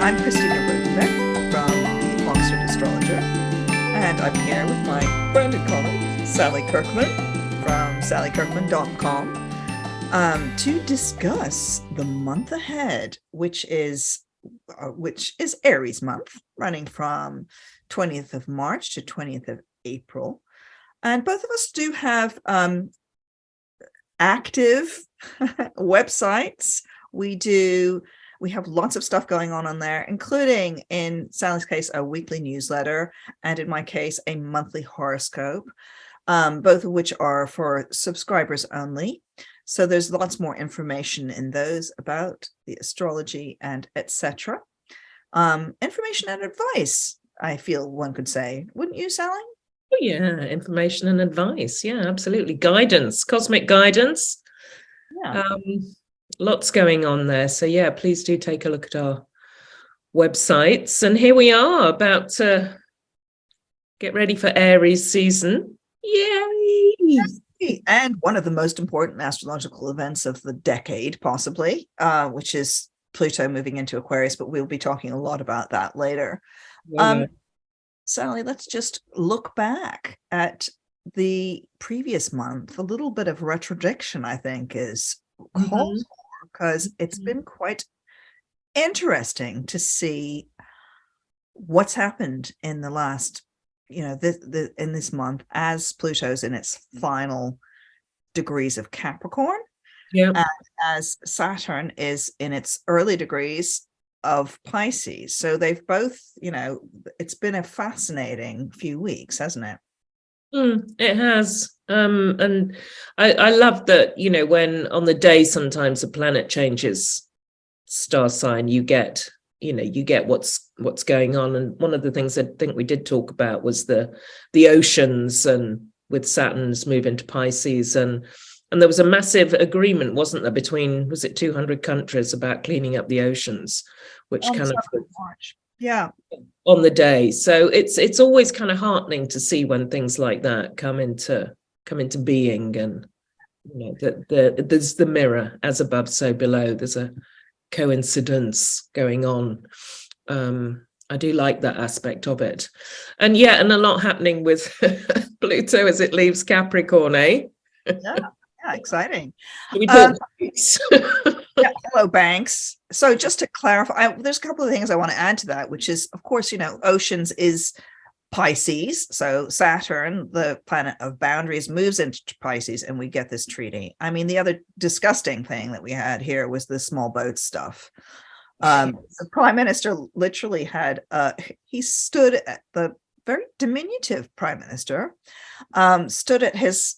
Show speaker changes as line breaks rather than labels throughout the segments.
I'm Christina Rodenbeck from the Oxford Astrologer, and I'm here with my friend and colleague, Sally Kirkman from sallykirkman.com, to discuss the month ahead, which is Aries month, running from 20th of March to 20th of April. And both of us do have active websites. We have lots of stuff going on there, including, in Sally's case, a weekly newsletter, and in my case, a monthly horoscope, both of which are for subscribers only. So there's lots more information in those about the astrology and etc. Information and advice, I feel one could say. Wouldn't you, Sally?
Oh, yeah, information and advice. Yeah, absolutely. Guidance, cosmic guidance.
Yeah.
Lots going on there. So yeah, please do take a look at our websites. And here we are about to get ready for Aries season. Yay!
And one of the most important astrological events of the decade, possibly, which is Pluto moving into Aquarius, but we'll be talking a lot about that later.
Yeah.
Sally, let's just look back at the previous month. A little bit of retrodiction, I think, is called for, because it's been quite interesting to see what's happened in the last, in this month, as Pluto's in its final degrees of Capricorn, and as Saturn is in its early degrees of Pisces. So they've both, it's been a fascinating few weeks, hasn't it?
It has. And I love that, when on the day sometimes a planet changes star sign, you get what's going on. And one of the things I think we did talk about was the oceans, and with Saturn's move into Pisces, and there was a massive agreement, wasn't there, between, was it 200 countries, about cleaning up the oceans, which kind of
March. Yeah,
on the day. So it's always kind of heartening to see when things like that come into being, and there's the mirror, as above so below. There's a coincidence going on. I do like that aspect of it, and a lot happening with Pluto as it leaves Capricorn, eh?
Yeah, exciting.
We talk
Yeah, hello, Banks. So just to clarify, there's a couple of things I want to add to that, which is, of course, oceans is Pisces. So Saturn, the planet of boundaries, moves into Pisces, and we get this treaty. I mean, the other disgusting thing that we had here was the small boat stuff. The prime minister literally had, he stood at the very diminutive prime minister, stood at his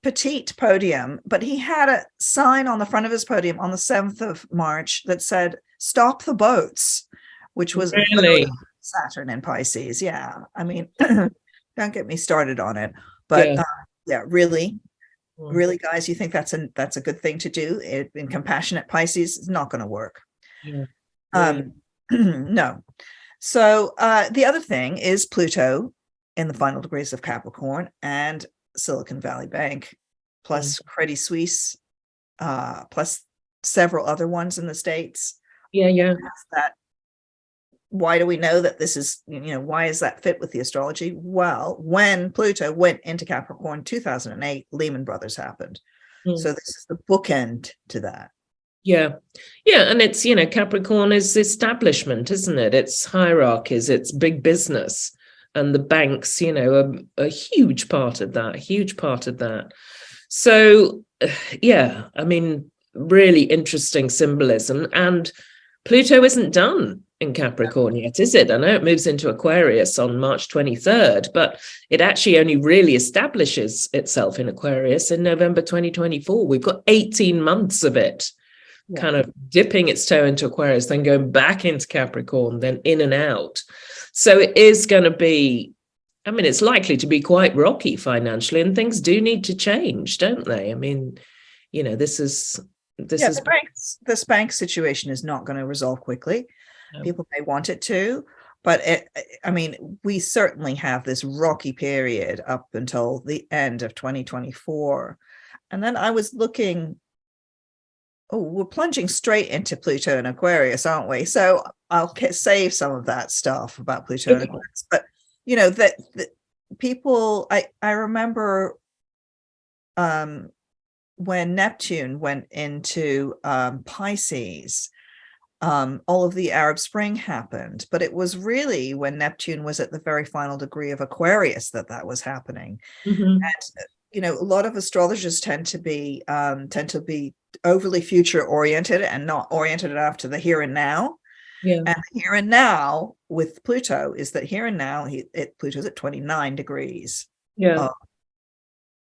petite podium, but he had a sign on the front of his podium on the 7th of March that said, "Stop the boats," which was
really
Saturn in Pisces. Yeah. I mean, don't get me started on it, but really, guys, you think that's a good thing to do in compassionate Pisces? It's not going to work. No. So the other thing is Pluto in the final degrees of Capricorn, and Silicon Valley Bank, plus Credit Suisse, plus several other ones in the States. That, why do we know that this is, why is that fit with the astrology? Well, when Pluto went into Capricorn 2008, Lehman Brothers happened. So this is the bookend to that.
And it's, Capricorn is establishment, isn't it? It's hierarchies, it's big business. And the banks, are a huge part of that, So, I mean, really interesting symbolism. And Pluto isn't done in Capricorn yet, is it? I know it moves into Aquarius on March 23rd, but it actually only really establishes itself in Aquarius in November 2024. We've got 18 months of it kind of dipping its toe into Aquarius, then going back into Capricorn, then in and out. So it is going to be, I mean, it's likely to be quite rocky financially, and things do need to change, don't they? I mean, this
this bank situation is not going to resolve quickly. No. People may want it to, but we certainly have this rocky period up until the end of 2024. And then I was looking Oh, we're plunging straight into Pluto and Aquarius, aren't we? So I'll save some of that stuff about Pluto and Aquarius. But that people, I remember when Neptune went into Pisces, all of the Arab Spring happened, but it was really when Neptune was at the very final degree of Aquarius that was happening.
Mm-hmm.
And a lot of astrologers tend to be overly future oriented and not oriented enough to the here and now.
Yeah.
And the here and now with Pluto is that here and now Pluto's at 29 degrees
Yeah.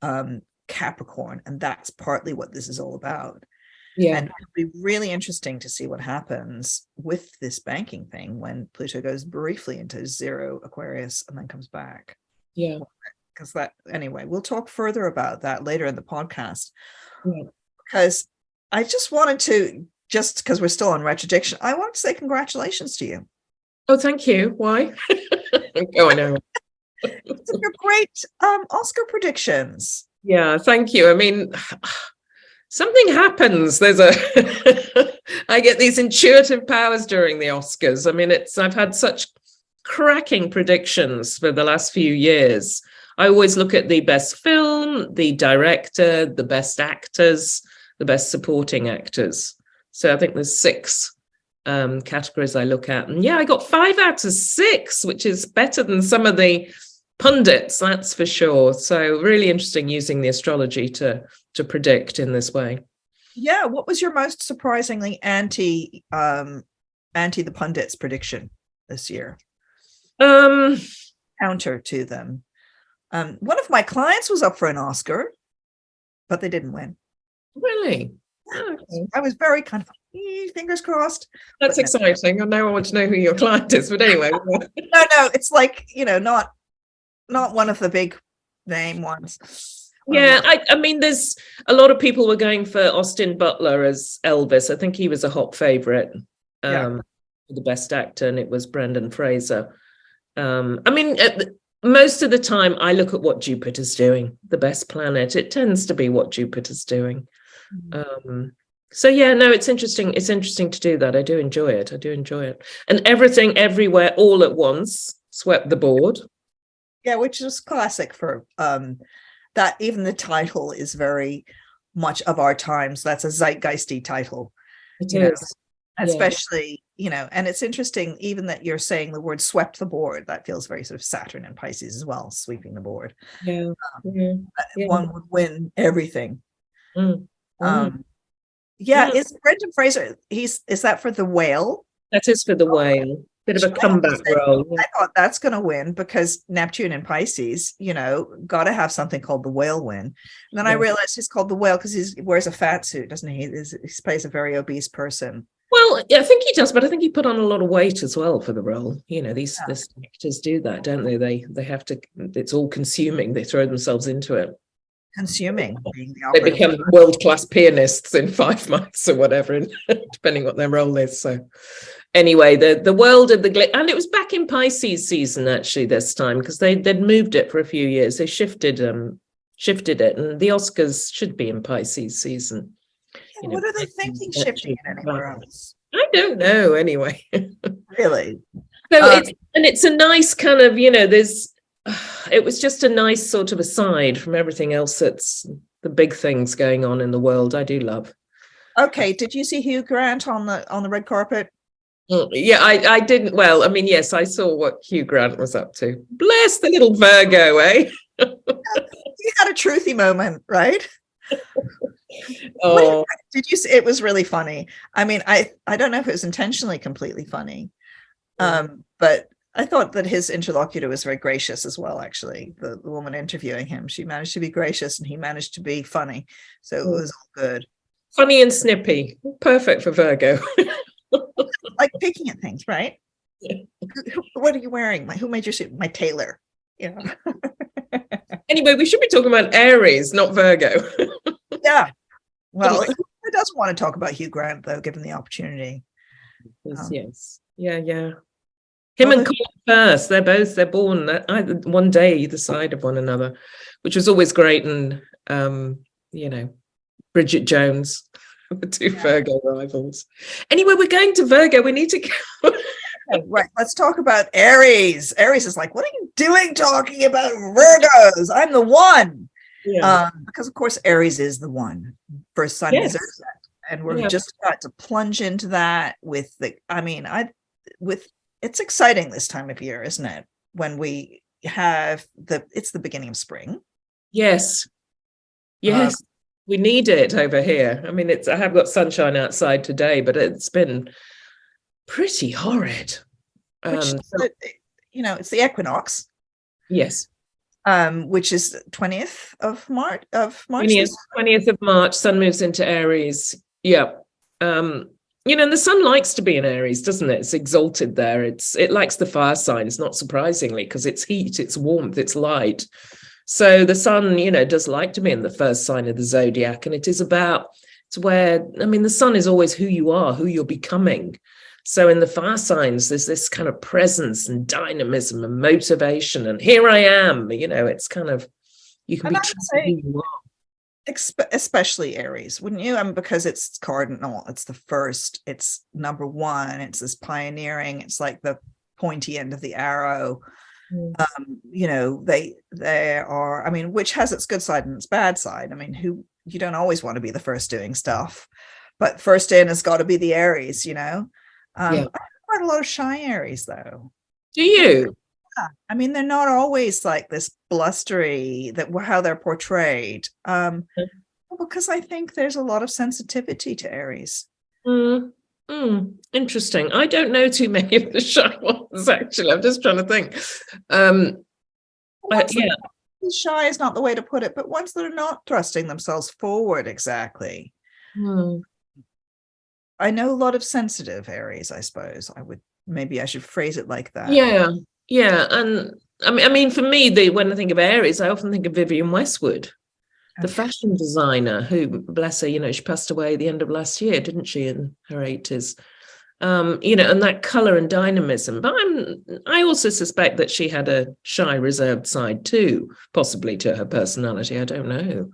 of Capricorn, and that's partly what this is all about.
Yeah.
And it'll be really interesting to see what happens with this banking thing when Pluto goes briefly into 0 Aquarius and then comes back.
Yeah.
Because anyway, we'll talk further about that later in the podcast.
Yeah.
Because I just wanted to, just because we're still on retrodiction, I want to say congratulations to you.
Oh, thank you. Why? Oh, I know.
Your great Oscar predictions.
Yeah, thank you. I mean, something happens. I get these intuitive powers during the Oscars. I mean, I've had such cracking predictions for the last few years. I always look at the best film, the director, the best actors, the best supporting actors. So I think there's 6 categories I look at. And yeah, I got 5 out of 6, which is better than some of the pundits, that's for sure. So really interesting using the astrology to predict in this way.
Yeah, what was your most surprisingly anti the pundits prediction this year? Counter to them. One of my clients was up for an Oscar, but they didn't win.
Really?
Okay. I was very kind of fingers crossed.
That's exciting. I now want to know who your client is, but anyway.
No, it's like, not one of the big name ones.
Yeah, I mean, there's a lot of people were going for Austin Butler as Elvis. I think he was a hot favorite for the best actor, and it was Brendan Fraser. I mean, most of the time I look at what Jupiter's doing, the best planet. It tends to be what Jupiter's doing. So yeah, no, it's interesting. It's interesting to do that. I do enjoy it. And everything, everywhere, all at once swept the board.
Yeah, which is classic for that. Even the title is very much of our times. That's a zeitgeisty title.
It is.
Especially, and it's interesting even that you're saying the word swept the board. That feels very sort of Saturn and Pisces as well, sweeping the board.
Yeah.
One would win everything.
Mm.
Is Brendan Fraser, is that for The Whale?
That is for The Whale. Bit of a comeback role.
I thought that's going to win because Neptune and Pisces, got to have something called The Whale win. And then I realized he's called The Whale because he wears a fat suit, doesn't he? He plays a very obese person.
Well, I think he does, but I think he put on a lot of weight as well for the role. These actors do that, don't they? They have to. It's all consuming. They throw themselves into it.
Consuming.
They become world-class pianists in 5 months or whatever, depending what their role is. So, anyway, the world of the and it was back in Pisces season actually this time because they'd moved it for a few years. They shifted it, and the Oscars should be in Pisces season.
What are they thinking shifting it anywhere else?
I don't know. Anyway,
really.
So it's a nice kind of it was just a nice sort of aside from everything else that's the big things going on in the world. I do love.
Okay, did you see Hugh Grant on the red carpet?
Yeah, I didn't. Well, I mean, yes, I saw what Hugh Grant was up to. Bless the little Virgo, eh?
He had a truthy moment, right?
Oh,
did you see? It was really funny. I mean, I don't know if it was intentionally completely funny, but I thought that his interlocutor was very gracious as well. Actually, the woman interviewing him, she managed to be gracious, and he managed to be funny. So it was all good.
Funny and snippy, perfect for Virgo.
Like picking at things, right? Yeah. What are you wearing? Who made your suit? My tailor. Yeah.
Anyway, we should be talking about Aries, not Virgo.
Yeah. Well, who doesn't want to talk about Hugh Grant, though, given the opportunity?
Yes. Yeah. Him and Colin Firth, they're born one day either side of one another, which was always great. And, Bridget Jones. The two Virgo rivals. Anyway, we're going to Virgo. We need to go.
Okay, right. Let's talk about Aries. Aries is like, what are you doing talking about Virgos? I'm the one.
Yeah.
Because of course Aries is the one, first sign of the
Yes.
zodiac, and we're just about to plunge into that with it's exciting this time of year, isn't it? When we have it's the beginning of spring.
Yes. Yes. We need it over here. I mean, I have got sunshine outside today, but it's been pretty horrid.
Which it's the equinox.
Yes.
Which is 20th of March
20th of March, sun moves into Aries. Yeah. And the sun likes to be in Aries, doesn't it? It's exalted there. It likes the fire signs, not surprisingly, because it's heat, it's warmth, it's light. So the sun, does like to be in the first sign of the zodiac. And it's where, the sun is always who you are, who you're becoming. So in the fire signs, there's this kind of presence and dynamism and motivation. And here I am, it's kind of, you can be true who you are.
Especially Aries, wouldn't you? Because it's cardinal, it's the first, it's number one, it's this pioneering, it's like the pointy end of the arrow. They are, which has its good side and its bad side. You don't always want to be the first doing stuff, but first in has got to be the Aries, I have quite a lot of shy Aries though.
Do you?
Yeah. They're not always like this blustery, how they're portrayed. Because I think there's a lot of sensitivity to Aries.
Interesting. I don't know too many of the shy ones, actually. I'm just trying to think.
Shy is not the way to put it, but ones that are not thrusting themselves forward exactly. I know a lot of sensitive Aries, I suppose. Maybe I should phrase it like that.
Yeah. And for me, when I think of Aries, I often think of Vivienne Westwood, the fashion designer who, bless her, she passed away at the end of last year, didn't she, in her 80s? And that color and dynamism. But I also suspect that she had a shy, reserved side too, possibly to her personality. I don't know.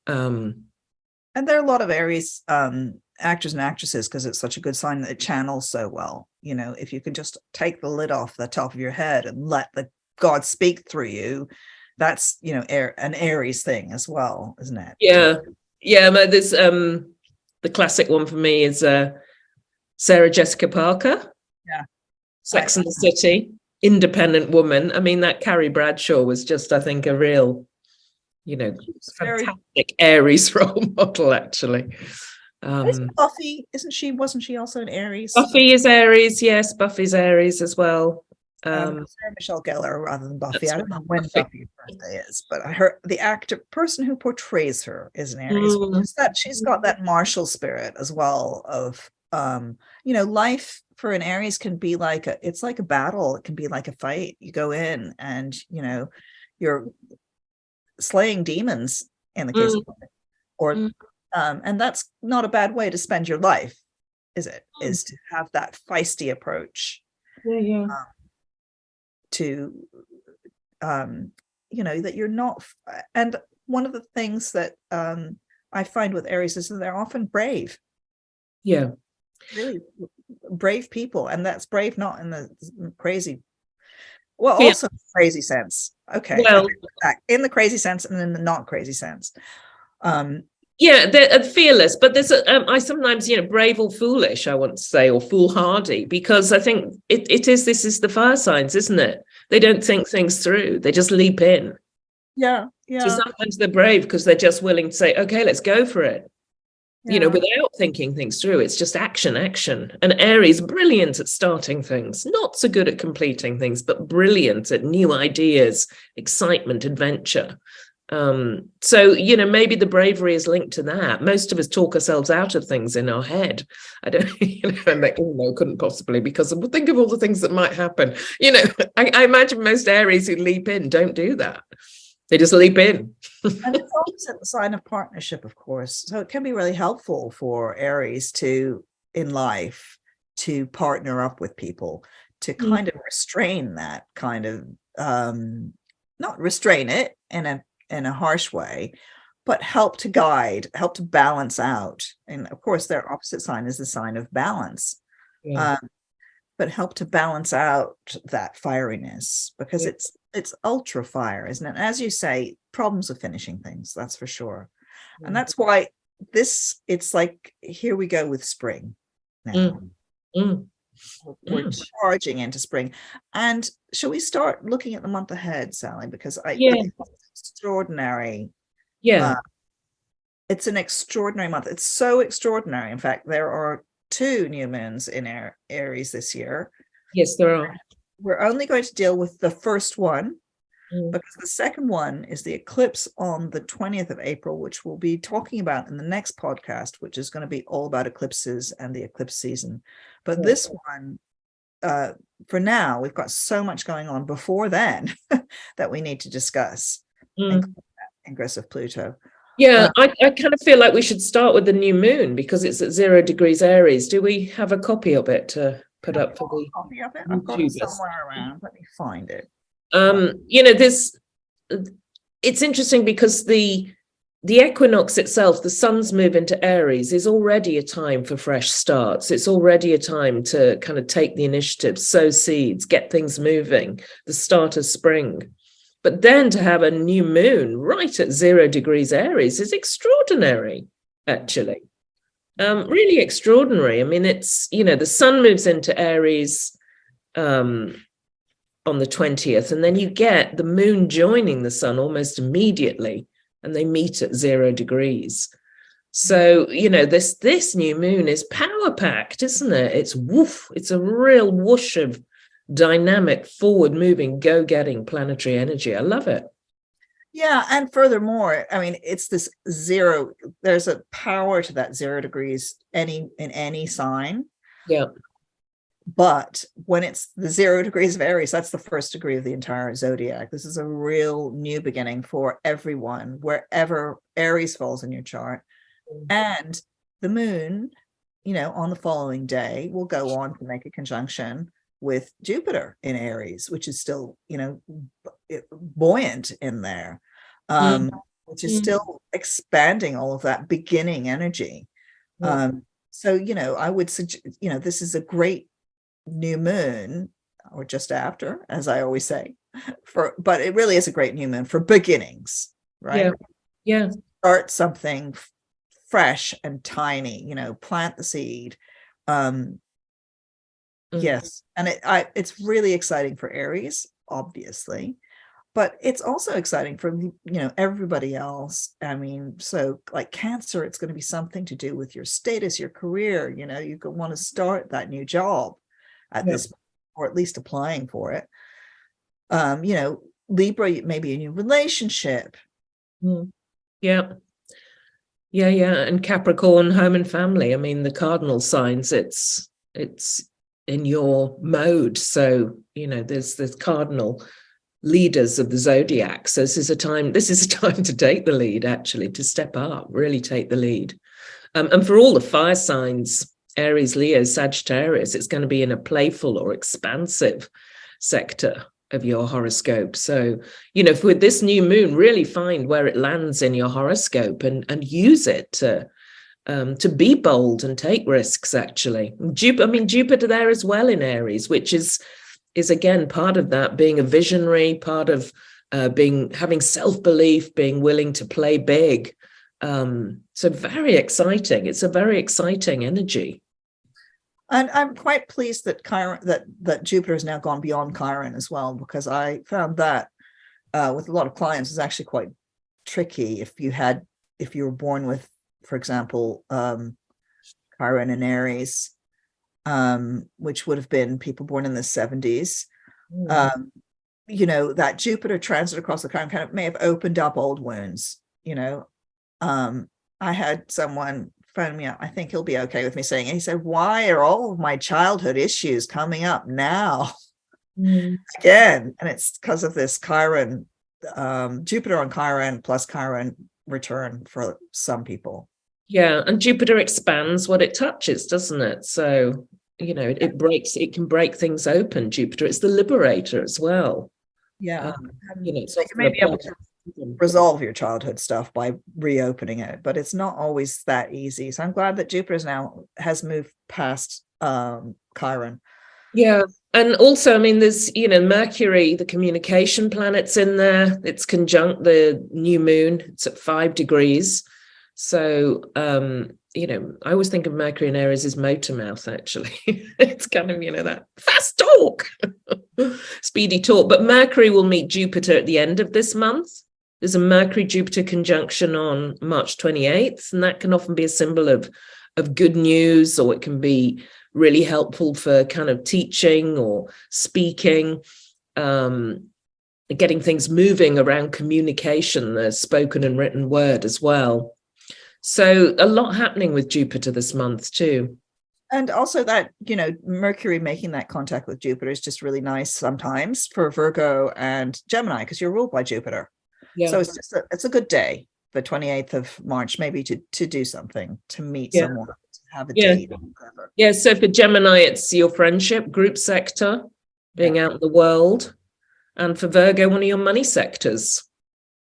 And there are a lot of Aries actors and actresses, because it's such a good sign that it channels so well. If you can just take the lid off the top of your head and let the God speak through you, that's an Aries thing as well, isn't it?
Yeah. There's the classic one for me is Sarah Jessica Parker.
Yeah.
Sex and the City, independent woman. That Carrie Bradshaw was just, I think, a real, fantastic Aries role model, actually.
Buffy, wasn't she also an Aries?
Buffy is Aries, yes. Buffy's Aries as well.
Sarah Michelle Gellar rather than Buffy. I don't know when Buffy's birthday is, but I heard the person who portrays her is an Aries. She's got that martial spirit as well of life for an Aries can be like it's like a battle. It can be like a fight. You go in and you're slaying demons in the case of and that's not a bad way to spend your life, is it? Is to have that feisty approach. To that you're not, and one of the things that I find with Aries is that they're often brave, really brave people, and that's brave not in the crazy, also crazy sense, in the crazy sense and in the not crazy sense.
They're fearless, but there's I sometimes, brave or foolish, I want to say, or foolhardy, because I think this is the fire signs, isn't it? They don't think things through. They just leap in.
Yeah.
So sometimes they're brave because they're just willing to say, okay, let's go for it. Without thinking things through. It's just action. And Aries, brilliant at starting things, not so good at completing things, but brilliant at new ideas, excitement, adventure. So maybe the bravery is linked to that. Most of us talk ourselves out of things in our head. I don't and like, oh no, couldn't possibly, because think of all the things that might happen. I imagine most Aries who leap in don't do that. They just leap in.
And it's always a sign of partnership, of course, so it can be really helpful for Aries in life to partner up with people, to kind of restrain that kind of not restrain it in a harsh way, but help to guide, help to balance out. And of course, their opposite sign is the sign of balance.
Yeah.
But help to balance out that fieriness, because
Yeah.
it's ultra fire, isn't it? As you say, problems of finishing things, that's for sure. And that's why it's like, here we go with spring now. We're charging into spring. And shall we start looking at the month ahead, Sally? Because it's extraordinary.
Yeah.
It's an extraordinary month. It's so extraordinary. In fact, there are 2 new moons in Aries this year.
Yes, there are.
We're only going to deal with the first one, because the second one is the eclipse on the 20th of April, which we'll be talking about in the next podcast, which is going to be all about eclipses and the eclipse season. But this one, for now, we've got so much going on before then that we need to discuss, ingress of Pluto.
Yeah, I kind of feel like we should start with the new moon because it's at 0 degrees Aries. Do we have a copy of it to put up for the
copy of it? I've got it somewhere around. Let me find it.
It's interesting because the equinox itself, the sun's move into Aries, is already a time for fresh starts. It's already a time to kind of take the initiative, sow seeds, get things moving, the start of spring. But then to have a new moon right at 0 degrees Aries is extraordinary, actually. Really extraordinary. I mean, it's, the sun moves into Aries on the 20th, and then you get the moon joining the sun almost immediately, and they meet at 0 degrees. So, this new moon is power-packed, isn't it? It's woof. It's a real whoosh of dynamic, forward-moving, go-getting planetary energy. I love it.
Yeah, and furthermore, I mean, it's this 0. There's a power to that 0 degrees in any sign.
Yeah.
But when it's the 0 degrees of Aries, that's the first degree of the entire zodiac. This is a real new beginning for everyone, wherever Aries falls in your chart. And the moon, on the following day, will go on to make a conjunction with Jupiter in Aries, which is still, buoyant in there, which is still expanding all of that beginning energy. So, I would suggest, this is a great new moon, or just after, as I always say, but it really is a great new moon for beginnings, right?
Yeah.
Start something fresh and tiny, plant the seed. Yes, and it's really exciting for Aries, obviously, but it's also exciting for everybody else. I mean, so like Cancer, it's going to be something to do with your status, your career. You could want to start that new job at this, or at least applying for it. Libra, maybe a new relationship.
Yeah, and Capricorn, home and family. I mean, the cardinal signs, it's in your mode. So, there's cardinal leaders of the zodiac. So this is a time to take the lead, actually, to step up, really take the lead. And for all the fire signs, Aries, Leo, Sagittarius, it's going to be in a playful or expansive sector of your horoscope. So, with this new moon, really find where it lands in your horoscope and use it to be bold and take risks, actually. Jupiter there as well in Aries, which is again part of that, being a visionary, part of having self-belief, being willing to play big. So very exciting. It's a very exciting energy.
And I'm quite pleased that Chiron, that Jupiter has now gone beyond Chiron as well, because I found that with a lot of clients is actually quite tricky if you were born with, for example, Chiron and Aries, which would have been people born in the 70s. That Jupiter transit across the Chiron kind of may have opened up old wounds. I had someone phone me up, I think he'll be okay with me saying, and he said, why are all of my childhood issues coming up now again? And it's because of this Chiron, Jupiter on Chiron plus Chiron return for some people.
Yeah, and Jupiter expands what it touches, doesn't it? So, it can break things open. Jupiter, it's the liberator as well.
Yeah.
It's
you may be able to resolve your childhood stuff by reopening it, but it's not always that easy. So I'm glad that Jupiter's now has moved past Chiron.
Yeah. And also, I mean, there's, Mercury, the communication planet's in there. It's conjunct the new moon. It's at 5 degrees. So, I always think of Mercury in Aries as motor mouth, actually. It's kind of, that fast talk, speedy talk. But Mercury will meet Jupiter at the end of this month. There's a Mercury-Jupiter conjunction on March 28th, and that can often be a symbol of good news, or it can be really helpful for kind of teaching or speaking, getting things moving around communication, the spoken and written word as well. So a lot happening with Jupiter this month too.
And also that, Mercury making that contact with Jupiter is just really nice sometimes for Virgo and Gemini, because you're ruled by Jupiter. Yeah. So it's a good day, the 28th of March, maybe to do something, to meet someone, to have a date.
Yeah, so for Gemini, it's your friendship, group sector, being out in the world. And for Virgo, one of your money sectors,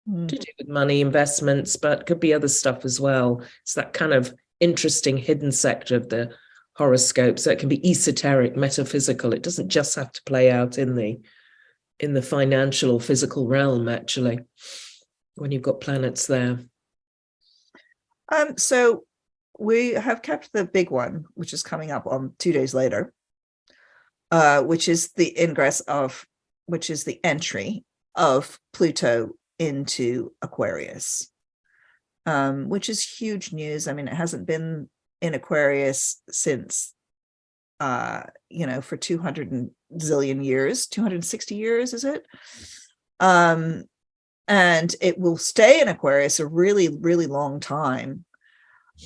to do with money, investments, but could be other stuff as well. It's that kind of interesting hidden sector of the horoscope. So it can be esoteric, metaphysical. It doesn't just have to play out in the financial or physical realm, actually, when you've got planets there.
So we have kept the big one, which is coming up on 2 days later, which is the entry of Pluto into Aquarius, which is huge news. I mean, it hasn't been in Aquarius since, for 200 and zillion years, 260 years, is it? And it will stay in Aquarius a really, really long time.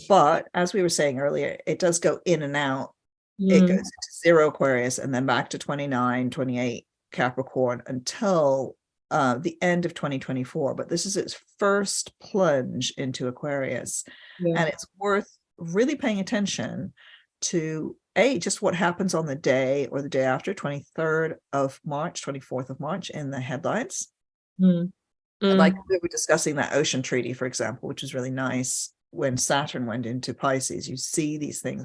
But as we were saying earlier, it does go in and out. It goes into 0 Aquarius and then back to 29, 28 Capricorn until the end of 2024. But this is its first plunge into Aquarius. And it's worth really paying attention to just what happens on the day or the day after, 23rd of March, 24th of March, in the headlines. Like we were discussing that ocean treaty, for example, which is really nice. When Saturn went into Pisces, you see these things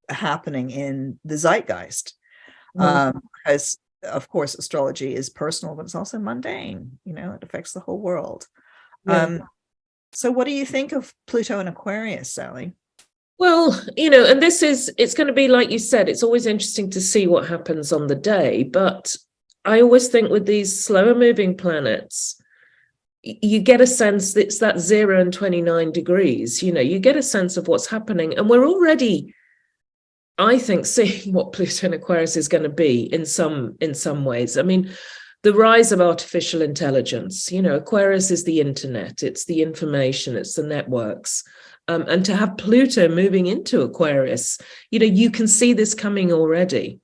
happening in the zeitgeist, because of course astrology is personal, but it's also mundane. It affects the whole world. So what do you think of Pluto in Aquarius, Sally?
Well, and it's going to be, like you said, it's always interesting to see what happens on the day. But I always think with these slower moving planets, you get a sense that it's that 0 and 29 degrees, you get a sense of what's happening. And we're already, I think, seeing what Pluto in Aquarius is going to be in some ways. I mean, the rise of artificial intelligence, Aquarius is the internet, it's the information, it's the networks. And to have Pluto moving into Aquarius, you can see this coming already,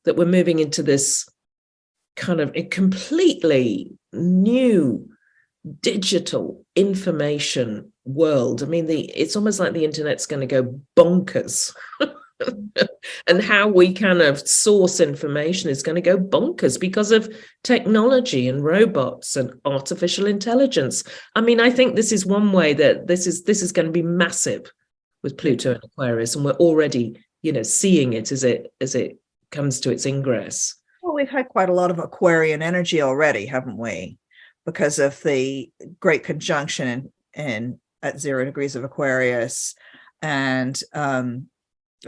that we're moving into this kind of a completely new digital information world. I mean, it's almost like the internet's going to go bonkers. And how we kind of source information is going to go bonkers because of technology and robots and artificial intelligence. I mean, I think this is one way that this is going to be massive with Pluto and Aquarius, and we're already, seeing it as it comes to its ingress.
Well, we've had quite a lot of Aquarian energy already, haven't we? Because of the great conjunction in at 0 degrees of Aquarius, and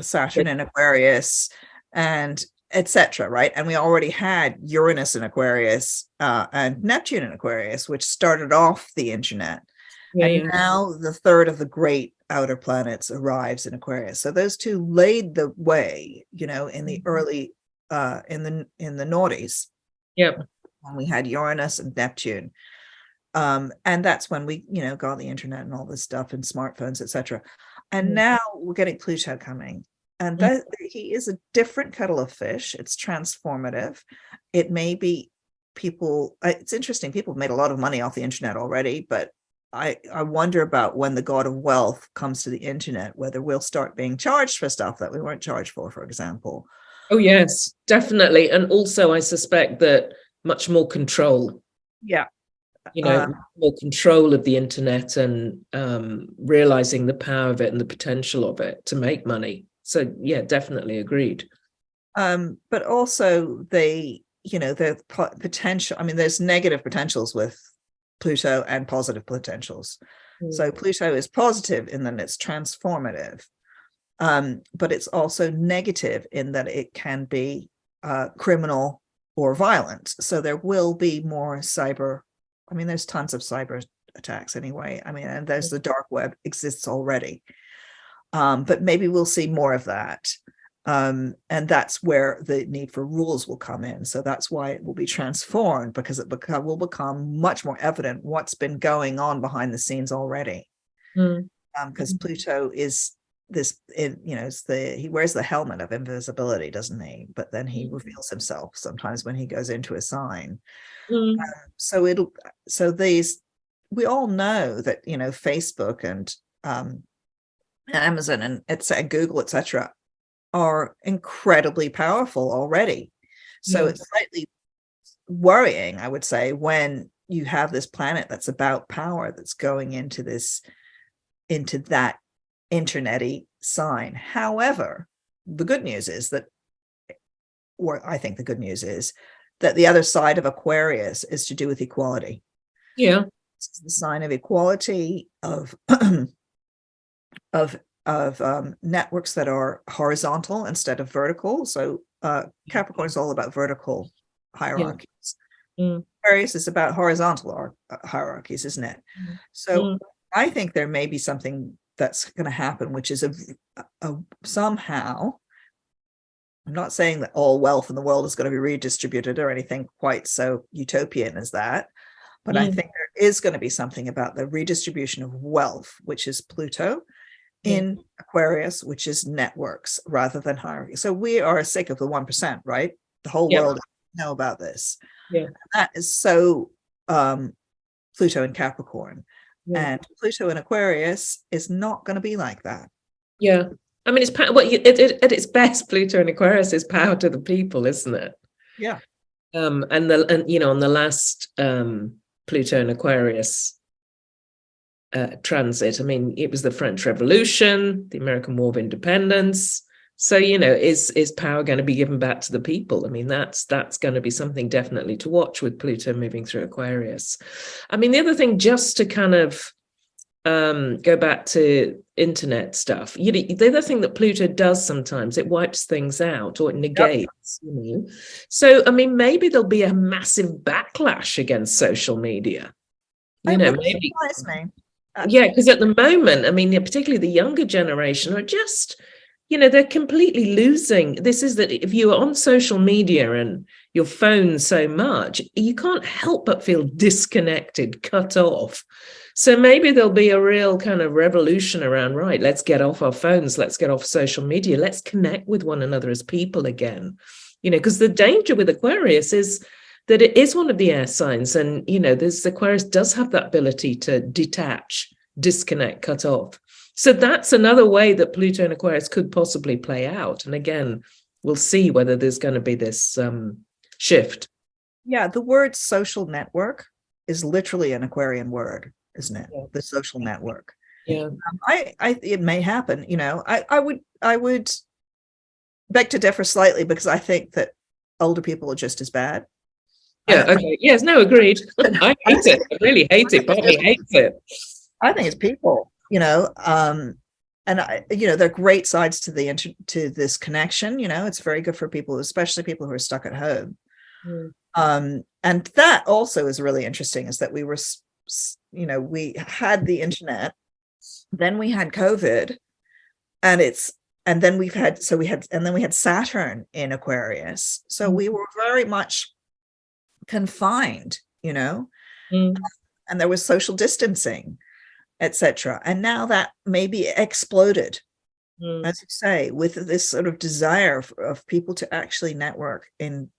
Saturn in Aquarius, and etc. Right? And we already had Uranus in Aquarius and Neptune in Aquarius, which started off the internet. And now the third of the great outer planets arrives in Aquarius. So those two laid the way, in the early in the noughties.
Yep.
When we had Uranus and Neptune. And that's when we, got the internet and all this stuff and smartphones, etc. And now we're getting Pluto coming. And that he is a different kettle of fish. It's transformative. It may be it's interesting. People have made a lot of money off the internet already, but I wonder about when the god of wealth comes to the internet, whether we'll start being charged for stuff that we weren't charged for example.
Oh, yes, definitely. And also, I suspect that much more control.
Yeah.
more control of the internet and realizing the power of it and the potential of it to make money. So yeah, definitely agreed.
But also the potential, I mean, there's negative potentials with Pluto and positive potentials. So Pluto is positive in that it's transformative, but it's also negative in that it can be criminal or violent. So there will be more cyber. I mean, there's tons of cyber attacks anyway. I mean, and there's the dark web exists already. But maybe we'll see more of that. And that's where the need for rules will come in. So that's why it will be transformed, because it will become much more evident what's been going on behind the scenes already. Because Pluto is this, he wears the helmet of invisibility, doesn't he? But then he reveals himself sometimes when he goes into a sign. We all know that, Facebook and Amazon and Google, etc., are incredibly powerful already. So it's slightly worrying, I would say, when you have this planet that's about power that's going into that internet-y sign. However, the good news is that, or I think the good news is that the other side of Aquarius is to do with equality.
Yeah.
It's the sign of equality, of networks that are horizontal instead of vertical. So Capricorn is all about vertical hierarchies. Aquarius is about horizontal hierarchies, isn't it? So I think there may be something that's going to happen, which is somehow, I'm not saying that all wealth in the world is going to be redistributed or anything quite so utopian as that, but I think there is going to be something about the redistribution of wealth, which is Pluto, in Aquarius, which is networks rather than hierarchy. So we are sick of the 1%, right? The whole world know about this. And that is so Pluto in Capricorn. And Pluto in Aquarius is not going to be like that.
Yeah. I mean, it's at its best, Pluto in Aquarius is power to the people, isn't it?
Yeah.
And on the last Pluto in Aquarius transit, I mean, it was the French Revolution, the American War of Independence. So, is power going to be given back to the people? I mean, that's going to be something definitely to watch with Pluto moving through Aquarius. I mean, the other thing, just to kind of go back to internet stuff, the other thing that Pluto does sometimes, it wipes things out or it negates. So, I mean, maybe there'll be a massive backlash against social media.
Maybe surprise me.
Yeah, because at the moment, I mean, particularly the younger generation are just, they're completely losing. This is that if you're on social media and your phone so much, you can't help but feel disconnected, cut off. So maybe there'll be a real kind of revolution around, right, let's get off our phones, let's get off social media, let's connect with one another as people again. Because the danger with Aquarius is that it is one of the air signs. And, this Aquarius does have that ability to detach, disconnect, cut off. So that's another way that Pluto and Aquarius could possibly play out. And again, we'll see whether there's going to be this shift.
Yeah, the word social network is literally an Aquarian word, isn't it? Yeah. The social network.
Yeah.
It may happen, I would beg to differ slightly, because I think that older people are just as bad.
Yeah, okay. Yes, no, agreed. I hate it. I really hate it. Bobby hates it.
I think it's people, and there are great sides to to this connection. It's very good for people, especially people who are stuck at home. And that also is really interesting, is that we were, we had the internet, then we had COVID, and then we had Saturn in Aquarius. So we were very much confined, and there was social distancing, etc. And now that maybe exploded, as you say, with this sort of desire of people to actually network in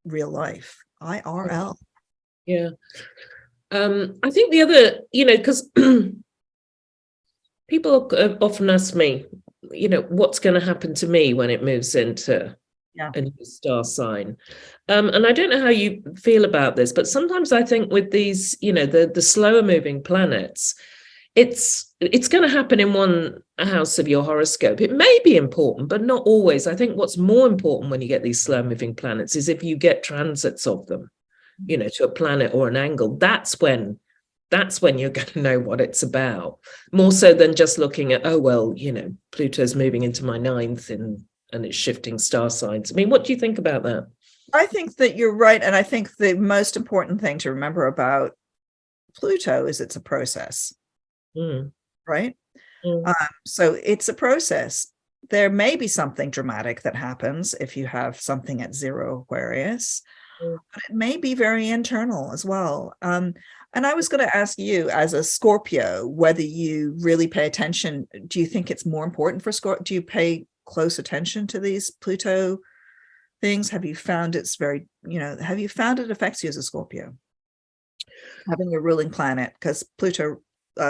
real life, IRL.
Yeah. I think the other, because people often ask me, what's going to happen to me when it moves into
Yeah.
a new star sign. And I don't know how you feel about this, but sometimes I think with these, the slower moving planets, it's going to happen in one house of your horoscope. It may be important, but not always. I think what's more important when you get these slow moving planets is if you get transits of them, to a planet or an angle. That's when you're going to know what it's about, more so than just looking at, oh well, Pluto's moving into my ninth and it's shifting star signs. I mean, what do you think about that?
I think that you're right, and I think the most important thing to remember about Pluto is it's a process. Right? So it's a process. There may be something dramatic that happens if you have something at 0 Aquarius, but it may be very internal as well. And I was going to ask you, as a Scorpio, whether you really pay attention. Do you think it's more important for Scorpio? Do you pay close attention to these Pluto things? Have you found it's very, have you found it affects you as a Scorpio? Having a ruling planet, because Pluto,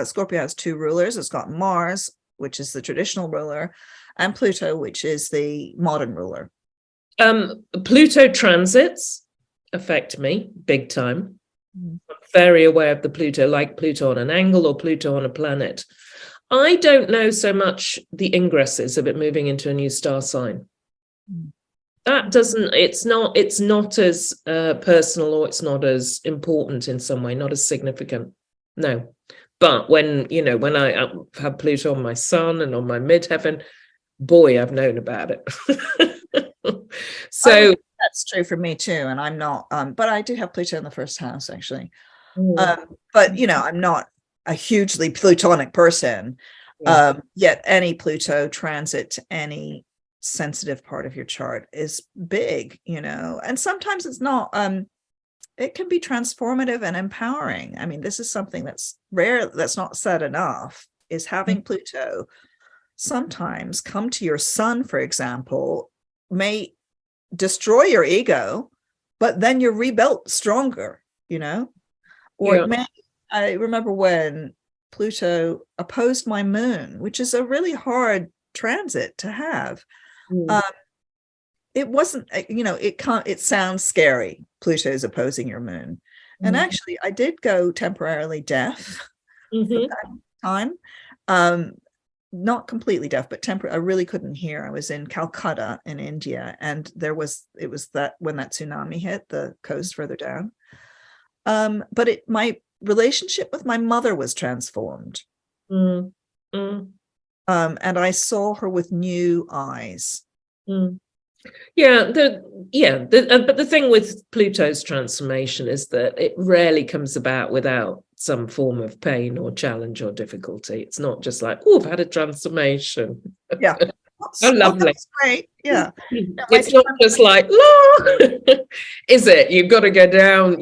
Scorpio has 2 rulers. It's got Mars, which is the traditional ruler, and Pluto, which is the modern ruler.
Pluto transits affect me big time. I'm very aware of the Pluto, like Pluto on an angle or Pluto on a planet. I don't know so much the ingresses of it moving into a new star sign. That doesn't, it's not as personal, or it's not as important in some way, not as significant. No. But when I have Pluto on my sun and on my midheaven, boy, I've known about it. So
that's true for me too. And I'm not, but I do have Pluto in the first house, actually. But, I'm not a hugely Plutonic person. Yet any Pluto transit to any sensitive part of your chart is big, and sometimes it's not, it can be transformative and empowering. I mean, this is something that's rare, that's not said enough, is having Pluto sometimes come to your sun, for example, may destroy your ego, but then you're rebuilt stronger, or it may, I remember when Pluto opposed my moon, which is a really hard transit to have. It wasn't, it sounds scary. Pluto's opposing your moon. And actually, I did go temporarily deaf for that time. Not completely deaf, but I really couldn't hear. I was in Calcutta in India, and it was that when that tsunami hit the coast further down. But my relationship with my mother was transformed. And I saw her with new eyes.
But the thing with Pluto's transformation is that it rarely comes about without some form of pain or challenge or difficulty. It's not just like, oh, I've had a transformation.
Yeah.
Oh, lovely.
That's great. Yeah.
It's not just like, is it? You've got to go down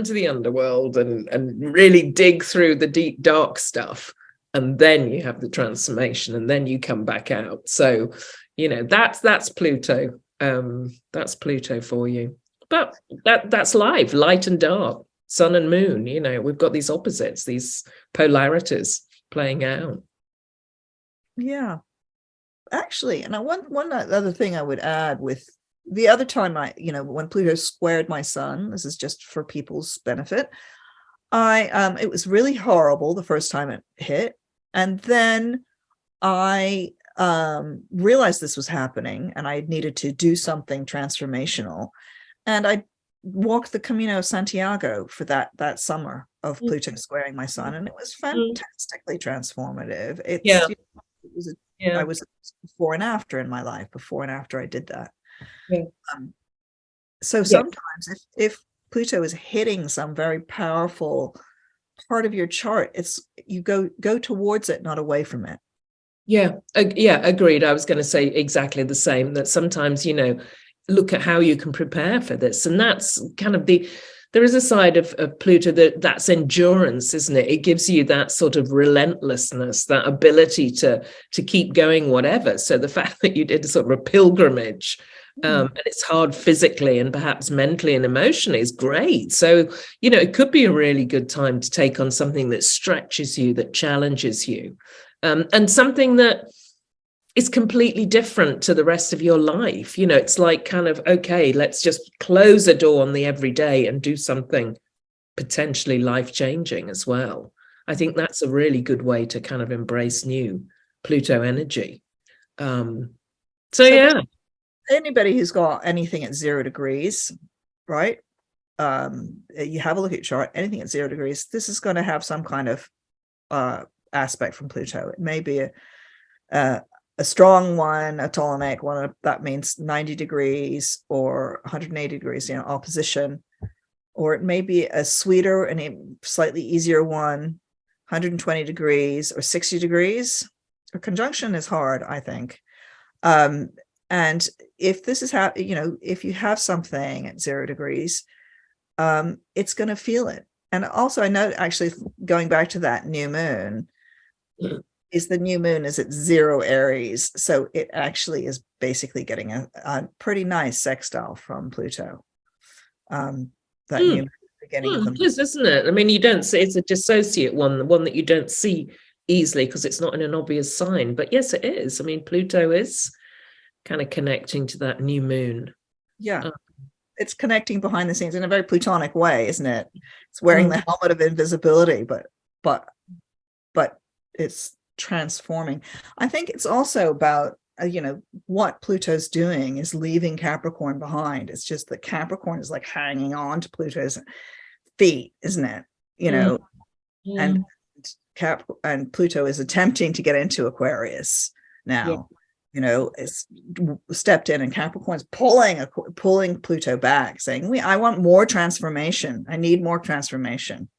to the underworld and really dig through the deep, dark stuff. And then you have the transformation, and then you come back out. So, that's Pluto. That's Pluto for you. But that's light and dark, sun and moon. We've got these opposites, these polarities playing out.
Yeah. Actually, and one other thing I would add, with the other time when Pluto squared my sun, this is just for people's benefit, it was really horrible the first time it hit. And then I realized this was happening, and I needed to do something transformational. And I walked the Camino of Santiago for that summer of Pluto squaring my sun, and it was fantastically transformative. I was before and after in my life, before and after I did that. So sometimes if Pluto is hitting some very powerful part of your chart, it's you go towards it, not away from it. Agreed. I was going to say exactly the same, that sometimes look at how you can prepare for this, and that's kind of there is a side of Pluto that's endurance, isn't it? It gives you that sort of relentlessness, that ability to keep going whatever. So the fact that you did sort of a pilgrimage, and it's hard physically and perhaps mentally and emotionally, is great. So, it could be a really good time to take on something that stretches you, that challenges you, and something that
is completely different to the rest of your life. You know, it's like kind of, okay, let's just close a door on the everyday and do something potentially life-changing as well. I think that's a really good way to kind of embrace new Pluto energy. So yeah.
Anybody who's got anything at 0 degrees, right? You have a look at your chart, anything at 0 degrees, this is going to have some kind of aspect from Pluto. It may be a strong one, a Ptolemaic one, that means 90 degrees or 180 degrees, you know, opposition. Or it may be a sweeter and a slightly easier one, 120 degrees or 60 degrees. A conjunction is hard, I think. And if this is how, you know, if you have something at 0 degrees, it's going to feel it. And also I know, actually, going back to that new moon, is the new moon is at 0 Aries. So it actually is basically getting a pretty nice sextile from Pluto. That new beginning of the month.
It is, isn't it? I mean, you don't see, it's a dissociate one, the one that you don't see easily because it's not in an obvious sign. But yes, it is. I mean, Pluto is kind of connecting to that new moon.
Yeah. It's connecting behind the scenes in a very Plutonic way, isn't it? It's wearing the helmet of invisibility, but it's transforming. I think it's also about, you know, what Pluto's doing is leaving Capricorn behind. It's just that Capricorn is like hanging on to Pluto's feet, isn't it? You know, and Pluto is attempting to get into Aquarius now. Yeah. You know, it's stepped in, and Capricorn's pulling Pluto back, saying, I want more transformation. I need more transformation.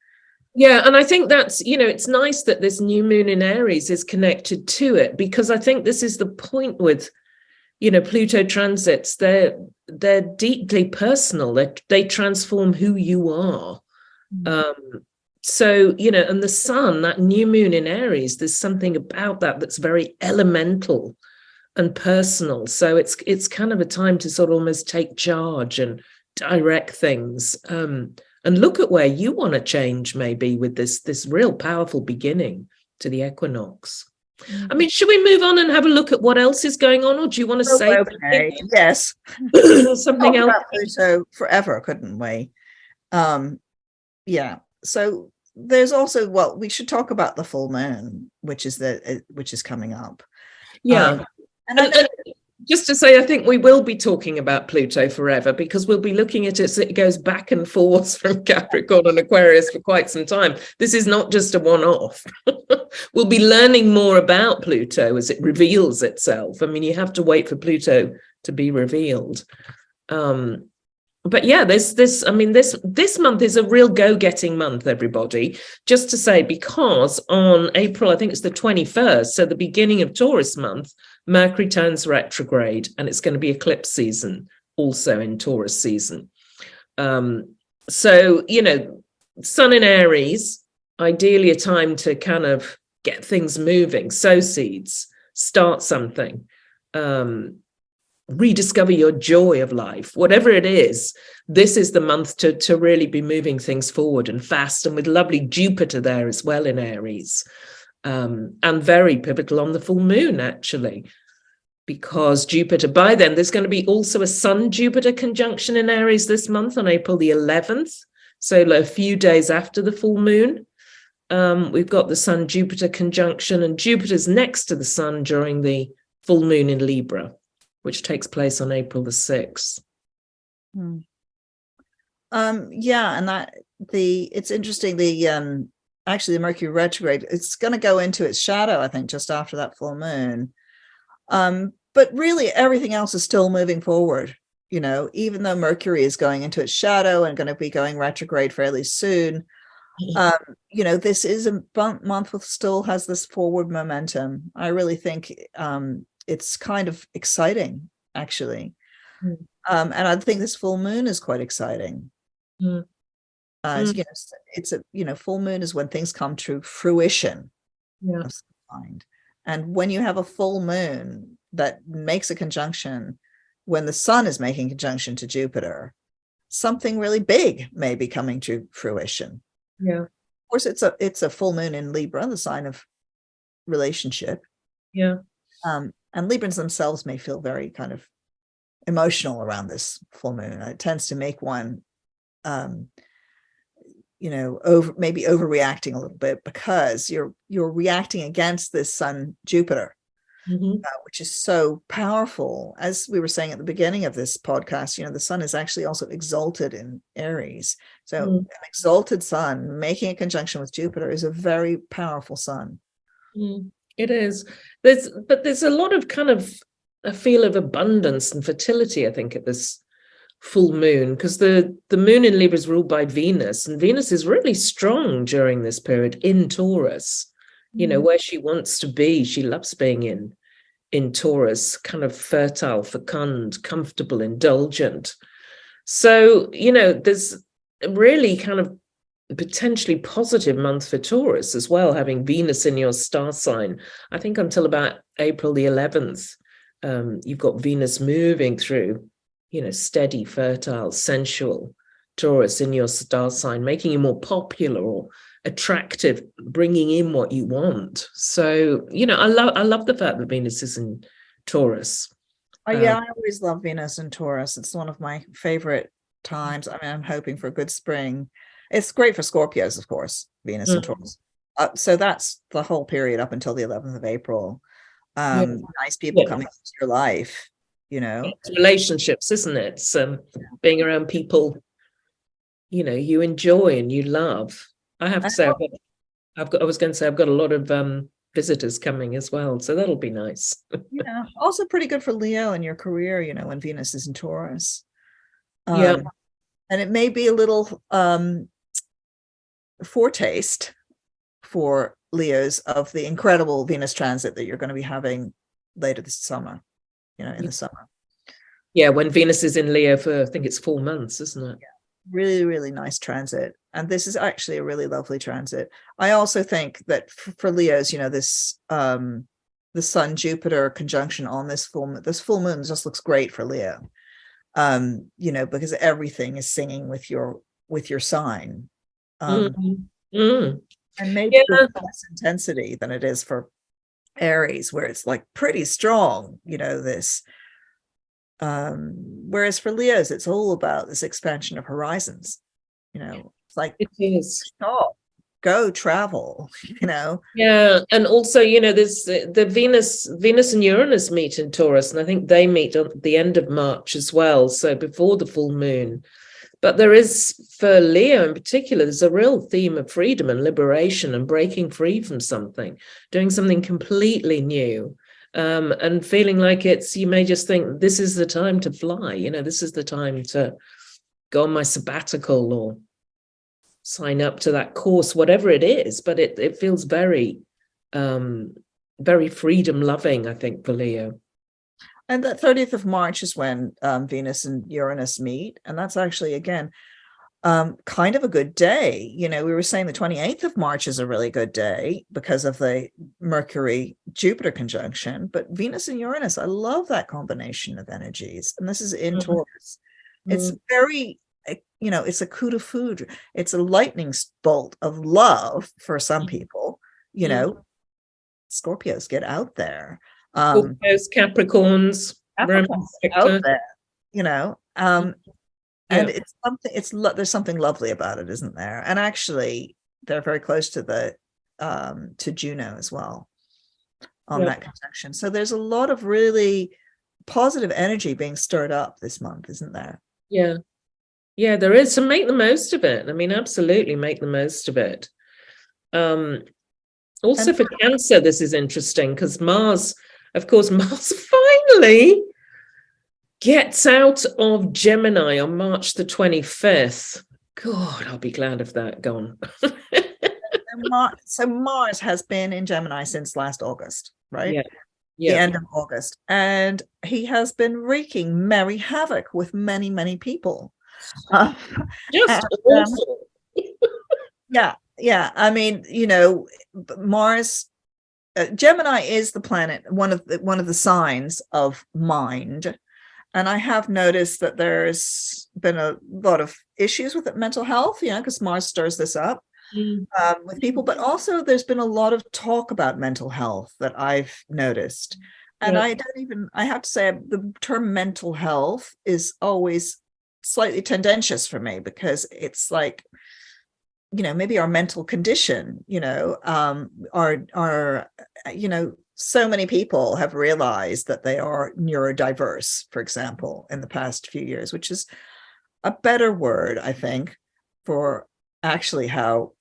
Yeah, and I think that's, you know, it's nice that this new moon in Aries is connected to it, because I think this is the point with, you know, Pluto transits. They're deeply personal. They transform who you are. So, you know, and the sun, that new moon in Aries, there's something about that that's very elemental and personal. So it's kind of a time to sort of almost take charge and direct things. And look at where you want to change, maybe, with this real powerful beginning to the equinox. I mean, should we move on and have a look at what else is going on, or do you want to say
something? Yes,
something else?
About Pluto forever, couldn't we? Yeah. So there's also, well, we should talk about the full moon, which is coming up.
Yeah, and just to say, I think we will be talking about Pluto forever, because we'll be looking at it as it goes back and forth from Capricorn and Aquarius for quite some time. This is not just a one-off. We'll be learning more about Pluto as it reveals itself. I mean, you have to wait for Pluto to be revealed. But yeah, this month is a real go-getting month, everybody. Just to say, because on April, I think it's the 21st, so the beginning of Taurus month, Mercury turns retrograde, and it's going to be eclipse season also in Taurus season. So, you know, Sun in Aries, ideally a time to kind of get things moving, sow seeds, start something, rediscover your joy of life, whatever it is. This is the month to really be moving things forward and fast, and with lovely Jupiter there as well in Aries. And very pivotal on the full moon, actually, because Jupiter, by then, there's going to be also a Sun-Jupiter conjunction in Aries this month on April the 11th. So a few days after the full moon, we've got the Sun-Jupiter conjunction, and Jupiter's next to the Sun during the full moon in Libra, which takes place on April the 6th.
Yeah, and it's interesting, actually the Mercury retrograde, it's going to go into its shadow, I think, just after that full moon. But really everything else is still moving forward, you know, even though Mercury is going into its shadow and going to be going retrograde fairly soon. You know, this is a month that still has this forward momentum. I really think it's kind of exciting, actually. And I think this full moon is quite exciting. You know, it's a, you know, full moon is when things come to fruition of some kind. And when you have a full moon that makes a conjunction when the sun is making conjunction to Jupiter, something really big may be coming to fruition.
Yeah.
Of course, it's a full moon in Libra, the sign of relationship.
Yeah.
and Librans themselves may feel very kind of emotional around this full moon. It tends to make one, maybe overreacting a little bit, because you're reacting against this Sun Jupiter, which is so powerful. As we were saying at the beginning of this podcast, the Sun is actually also exalted in Aries. So an exalted Sun making a conjunction with Jupiter is a very powerful Sun.
It is. There's a lot of kind of a feel of abundance and fertility, I think, at this full moon, because the moon in Libra is ruled by Venus, and Venus is really strong during this period in Taurus, where she wants to be. She loves being in Taurus, kind of fertile, fecund, comfortable, indulgent. So, there's really kind of potentially positive month for Taurus as well, having Venus in your star sign. I think until about April the 11th, you've got Venus moving through, steady, fertile, sensual Taurus in your star sign, making you more popular or attractive, bringing in what you want. So, I love the fact that Venus is in Taurus.
I always love Venus in Taurus. It's one of my favorite times. I mean, I'm hoping for a good spring. It's great for Scorpios, of course, Venus in Taurus. So that's the whole period up until the 11th of April. Nice people coming into your life,
It's relationships, isn't it? Being around people, you enjoy and you love. I have to say, I've got a lot of visitors coming as well, so that'll be nice.
Also pretty good for Leo in your career, when Venus is in Taurus.
And
it may be a little foretaste for Leos of the incredible Venus transit that you're going to be having later this summer, in the summer.
Yeah, when Venus is in Leo for, I think it's 4 months, isn't it?
Yeah. Really, really nice transit. And this is actually a really lovely transit. I also think that for Leos, this the Sun Jupiter conjunction on this full moon just looks great for Leo. Because everything is singing with your sign. And maybe with less intensity than it is for Aries, where it's like pretty strong, this. Whereas for Leos, it's all about this expansion of horizons. It's like
it is.
Stop, go travel,
Yeah, and also, there's the Venus and Uranus meet in Taurus, and I think they meet at the end of March as well, so before the full moon. But there is, for Leo in particular, there's a real theme of freedom and liberation and breaking free from something, doing something completely new. And feeling like you may just think, this is the time to fly, this is the time to go on my sabbatical or sign up to that course, whatever it is. But it feels very, very freedom loving, I think, for Leo.
And that 30th of March is when Venus and Uranus meet. And that's actually, again, kind of a good day. We were saying the 28th of March is a really good day because of the Mercury Jupiter conjunction, but Venus and Uranus, I love that combination of energies. And this is in Taurus. It's very, it's a coup de foudre. It's a lightning bolt of love for some people, Scorpios, get out there.
Scorpios, Capricorns
out there, and it's something. There's something lovely about it, isn't there? And actually, they're very close to to Juno as well on that conjunction. So there's a lot of really positive energy being stirred up this month, isn't there?
Yeah, there is. So make the most of it. I mean, absolutely make the most of it. Also for Cancer, this is interesting because Mars finally gets out of Gemini on March the 25th. God, I'll be glad of that gone.
So Mars has been in Gemini since last August, right?
Yeah.
The end of August. And he has been wreaking merry havoc with many, many people.
Just awful.
Yeah. I mean, Mars, Gemini is the planet, one of the signs of mind. And I have noticed that there's been a lot of issues with mental health, because Mars stirs this up with people. But also there's been a lot of talk about mental health that I've noticed. And I have to say, the term mental health is always slightly tendentious for me, because it's like, maybe our mental condition, are, so many people have realized that they are neurodiverse, for example, in the past few years, which is a better word, I think, for actually how,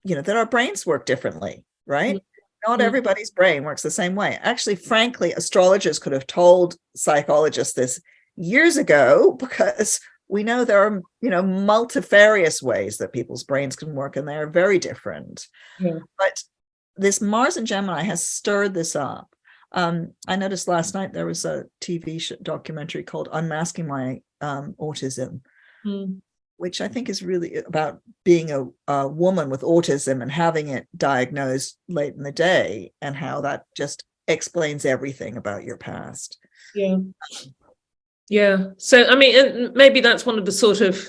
that our brains work differently, right? Not everybody's brain works the same way. Actually, frankly, astrologers could have told psychologists this years ago, because we know there are, multifarious ways that people's brains can work, and they are very different.
Yeah.
But this Mars and Gemini has stirred this up. I noticed last night there was a TV documentary called Unmasking My Autism, which I think is really about being a woman with autism and having it diagnosed late in the day, and how that just explains everything about your past.
Yeah. Yeah. So, I mean, and maybe that's one of the sort of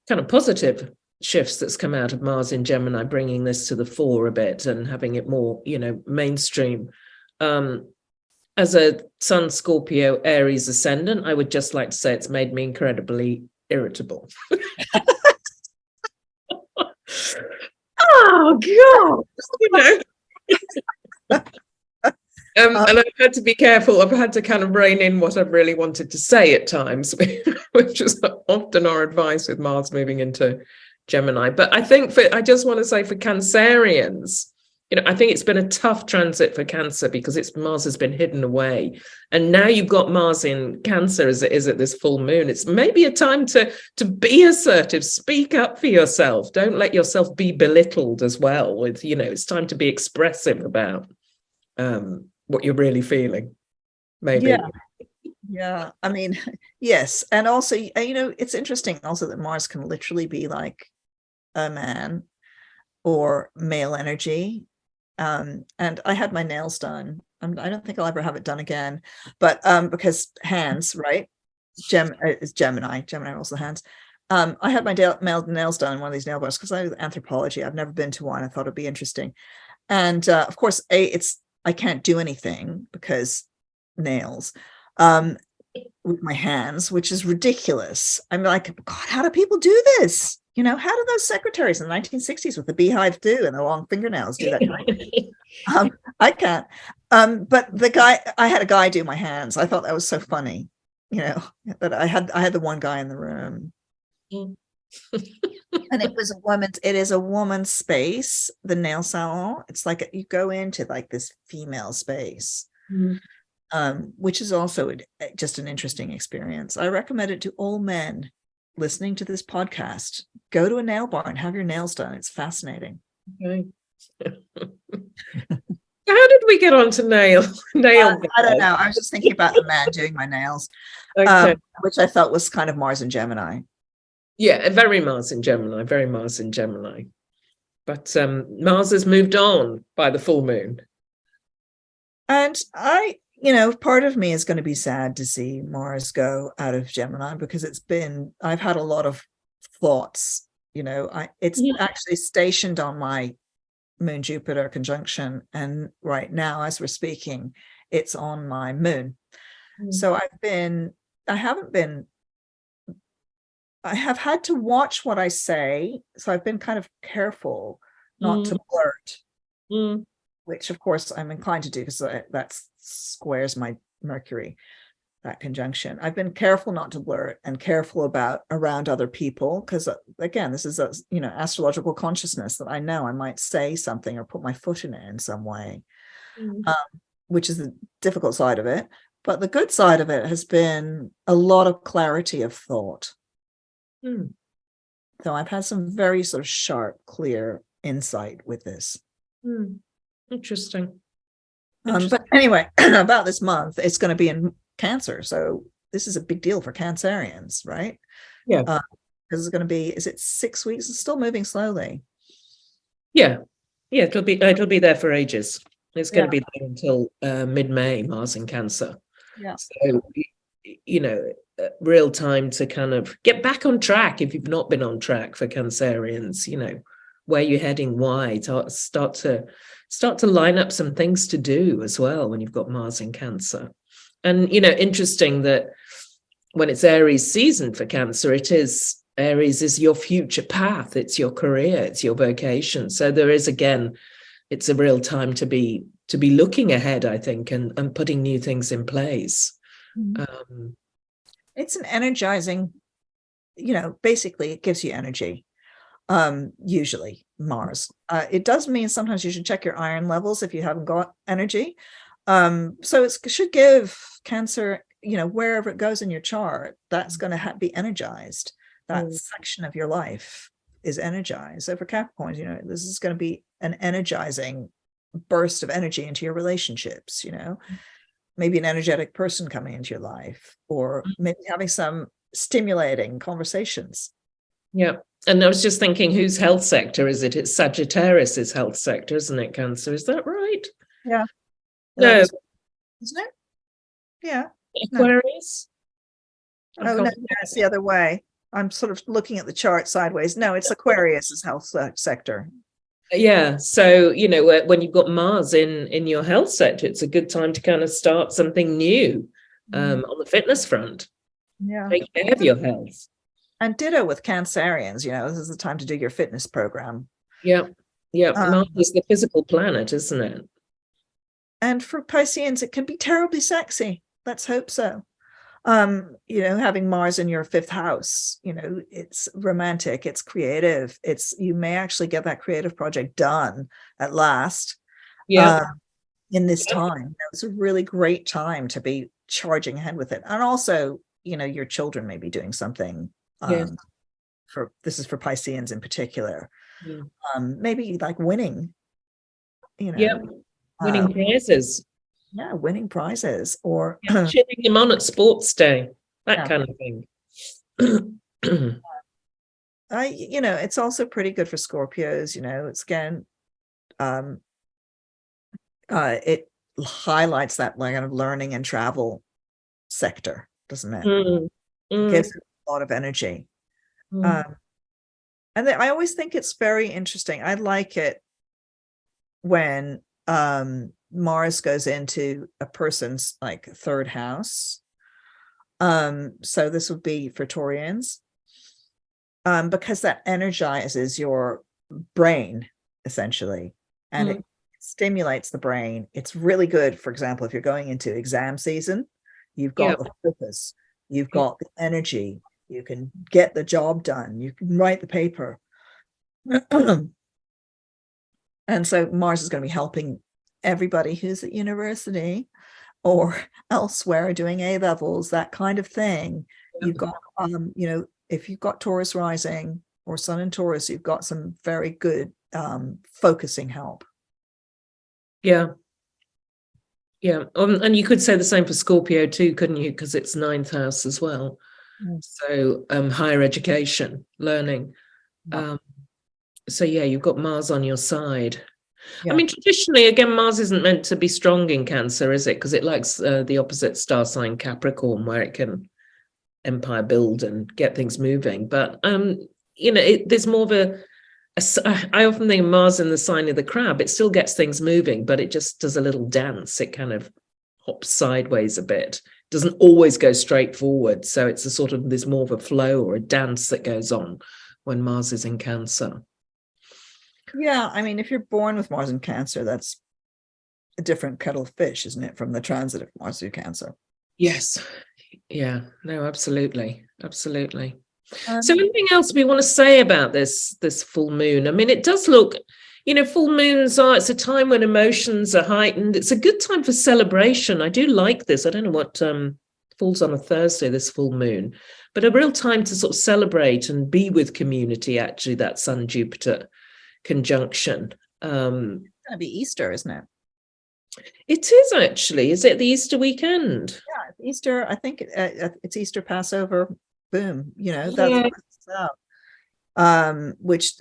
kind of positive shifts that's come out of Mars in Gemini, bringing this to the fore a bit and having it more, mainstream. As a Sun, Scorpio, Aries ascendant, I would just like to say it's made me incredibly irritable. Oh God! And I've had to be careful. I've had to kind of rein in what I've really wanted to say at times, which is often our advice with Mars moving into Gemini. But I think I just want to say for Cancerians, I think it's been a tough transit for Cancer, because Mars has been hidden away. And now you've got Mars in Cancer as it is at this full moon. It's maybe a time to be assertive, speak up for yourself. Don't let yourself be belittled as well. It's time to be expressive about what you're really feeling, maybe.
Yeah. I mean, yes. And also, it's interesting also that Mars can literally be like a man or male energy. And I had my nails done. I don't think I'll ever have it done again, but because hands, right? It's Gemini also hands. I had my nails done in one of these nail bars because I do anthropology. I've never been to one. I thought it'd be interesting. And of course, I can't do anything because nails with my hands, which is ridiculous. I'm like, God, how do people do this? How do those secretaries in the 1960s with the beehive do and the long fingernails do that? I can't. But I had a guy do my hands. I thought that was so funny, that I had the one guy in the room. And it is a woman's space, the nail salon. It's like you go into like this female space, which is also just an interesting experience. I recommend it to all men listening to this podcast. Go to a nail bar and have your nails done. It's fascinating.
Okay. How did we get on to nail?
I don't know. I was just thinking about the man doing my nails,
okay.
Which I felt was kind of Mars and Gemini.
Yeah, very Mars in Gemini. But Mars has moved on by the full moon. And
part of me is going to be sad to see Mars go out of Gemini, because I've had a lot of thoughts, it's actually stationed on my Moon Jupiter conjunction. And right now, as we're speaking, it's on my moon. So I have had to watch what I say. So I've been kind of careful not to blurt, which of course I'm inclined to do, because that squares my Mercury, that conjunction. I've been careful not to blurt and careful about around other people, because again, this is a astrological consciousness that I know I might say something or put my foot in it in some way, which is the difficult side of it. But the good side of it has been a lot of clarity of thought. So I've had some very sort of sharp, clear insight with this.
Interesting.
But anyway, about this month, it's going to be in Cancer. So this is a big deal for Cancerians, right?
Yeah.
Because it's going to be, is it 6 weeks? It's still moving slowly.
Yeah. It'll be there for ages. It's going to be there until mid-May, Mars in Cancer.
Yeah.
So, real time to kind of get back on track if you've not been on track for Cancerians, where you're heading, why, start to line up some things to do as well when you've got Mars in Cancer. And, interesting that when it's Aries season for Cancer, Aries is your future path, it's your career, it's your vocation. So there is, again, it's a real time to be looking ahead, I think, and putting new things in place.
It's an energizing, basically it gives you energy. Usually Mars. It does mean sometimes you should check your iron levels if you haven't got energy. So it should give Cancer, wherever it goes in your chart, that's going to be energized. That section of your life is energized. So for Capricorns, this is going to be an energizing burst of energy into your relationships, maybe an energetic person coming into your life, or maybe having some stimulating conversations.
Yeah. And I was just thinking, whose health sector is it? It's Sagittarius's health sector, isn't it, Cancer? Is that right?
Yeah.
No.
Isn't it? Yeah.
Aquarius?
No. Oh, no, it's the other way. I'm sort of looking at the chart sideways. No, it's Aquarius's health sector.
Yeah. So, when you've got Mars in your health sector, it's a good time to kind of start something new on the fitness front.
Yeah.
Take care of your health.
And ditto with Cancerians, this is the time to do your fitness program.
Yeah. Yeah. Mars is the physical planet, isn't it?
And for Pisceans, it can be terribly sexy. Let's hope so. Having Mars in your 5th house, it's romantic, it's creative, you may actually get that creative project done at last.
Yeah.
In this time, it's a really great time to be charging ahead with it. And also, your children may be doing something. This is for Pisceans in particular.
Yeah.
Maybe like winning.
Winning prizes.
Yeah, winning prizes, or
cheering them on at sports day, that kind of thing.
It's also pretty good for Scorpios. It's again, it highlights that kind of learning and travel sector, doesn't it? It gives it a lot of energy. And I always think it's very interesting. I like it when Mars goes into a person's like 3rd house. So this would be for Taurians, because that energizes your brain essentially, and it stimulates the brain. It's really good. For example, if you're going into exam season, you've got the focus, you've got the energy, you can get the job done, you can write the paper. And so Mars is going to be helping everybody who's at university or elsewhere doing A levels, that kind of thing. You've got, if you've got Taurus rising or Sun in Taurus, you've got some very good focusing help.
Yeah. Yeah. And you could say the same for Scorpio too, couldn't you? Because it's 9th house as well. So higher education, learning. So yeah, you've got Mars on your side. I mean, traditionally, again, Mars isn't meant to be strong in Cancer, is it? Because it likes the opposite star sign Capricorn, where it can empire build and get things moving. But there's more of I often think Mars in the sign of the Crab, it still gets things moving, but it just does a little dance. It kind of hops sideways a bit. Doesn't always go straight forward. So it's there's more of a flow or a dance that goes on when Mars is in Cancer.
Yeah, I mean, if you're born with Mars in Cancer, that's a different kettle of fish, isn't it, from the transit of Mars through Cancer?
Yes. Yeah. No, absolutely. Absolutely. So anything else we want to say about this full moon? I mean, it does look, full moons it's a time when emotions are heightened. It's a good time for celebration. I do like this. I don't know what falls on a Thursday, this full moon, but a real time to sort of celebrate and be with community, actually, that Sun-Jupiter conjunction.
It's going to be Easter, isn't it?
It is actually. Is it the Easter weekend?
Yeah, it's Easter. I think it's Easter, Passover. Boom. That's what it's about. Which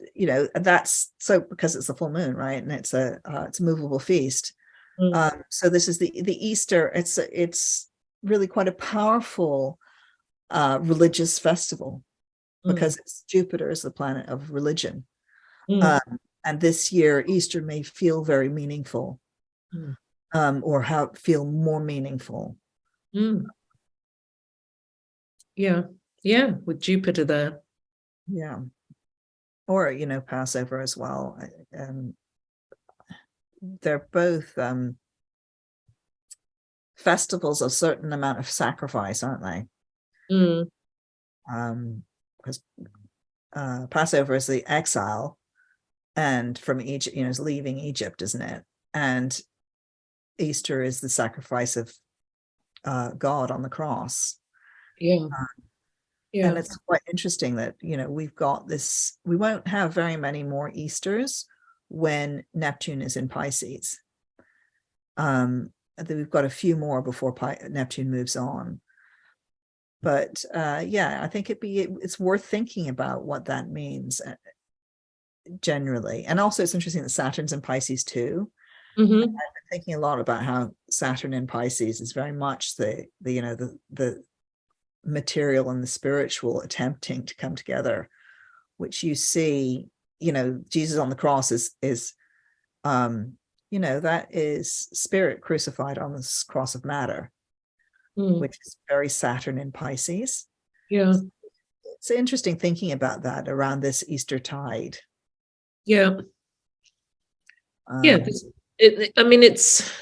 that's so because it's a full moon, right? And it's a movable feast. So this is the Easter. It's really quite a powerful religious festival because it's Jupiter is the planet of religion.
Mm,
And this year, Easter may feel very meaningful,
mm,
or feel more meaningful.
mm. Yeah, yeah, with Jupiter there.
Yeah. Or, Passover as well. They're both festivals of certain amount of sacrifice, aren't they?
Mm,
Because Passover is the exile and from Egypt, is leaving Egypt, isn't it? And Easter is the sacrifice of God on the cross.
yeah, yeah.
And it's quite interesting that, we've got this, we won't have very many more Easters when Neptune is in Pisces. We've got a few more before Neptune moves on. But yeah, I think it's worth thinking about what that means generally. And also it's interesting that Saturn's in Pisces too.
Mm-hmm.
I've been thinking a lot about how Saturn in Pisces is very much the material and the spiritual attempting to come together, which you see, Jesus on the cross is that is spirit crucified on this cross of matter,
Mm,
which is very Saturn in Pisces.
yeah,
It's interesting thinking about that around this Easter tide.
yeah, yeah.
Um,
'Cause I mean, it's